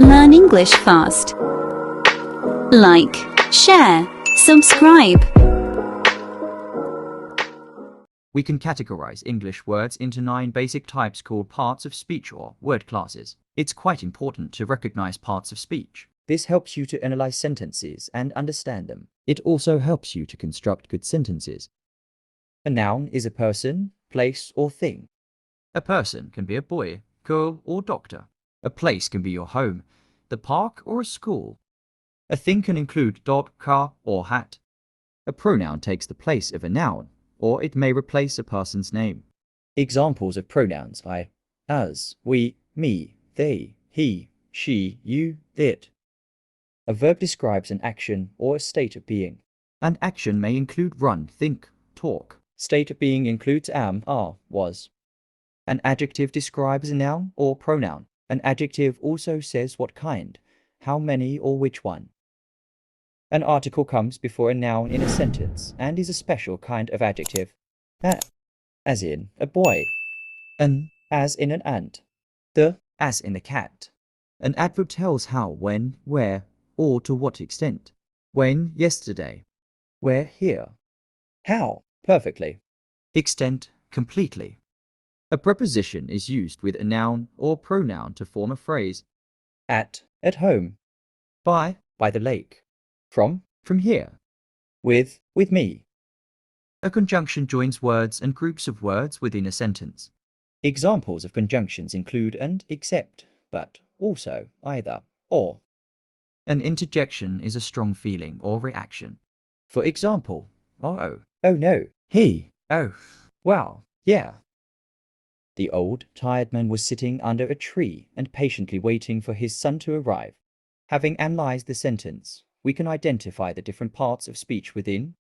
Learn English fast. Like, share, subscribe. We can categorize English words into 9 basic types called parts of speech or word classes. It's quite important to recognize parts of speech. This helps you to analyze sentences and understand them. It also helps you to construct good sentences. A noun is a person, place, or thing. A person can be a boy, girl, or doctor. A place can be your home, the park, or a school. A thing can include dog, car, or hat. A pronoun takes the place of a noun, or it may replace a person's name. Examples of pronouns are us, we, me, they, he, she, you, it. A verb describes an action or a state of being. An action may include run, think, talk. State of being includes am, are, was. An adjective describes a noun or pronoun. An adjective also says what kind, how many, or which one. An article comes before a noun in a sentence and is a special kind of adjective. As in a boy. An, as in an ant. The, as in a cat. An adverb tells how, when, where, or to what extent. When, yesterday. Where, here. How, perfectly. Extent, completely. A preposition is used with a noun or pronoun to form a phrase. At home. By the lake. From here. With me. A conjunction joins words and groups of words within a sentence. Examples of conjunctions include and, except, but, also, either, or. An interjection is a strong feeling or reaction. For example, oh no, he, oh, well, yeah. The old, tired man was sitting under a tree and patiently waiting for his son to arrive. Having analyzed the sentence, we can identify the different parts of speech within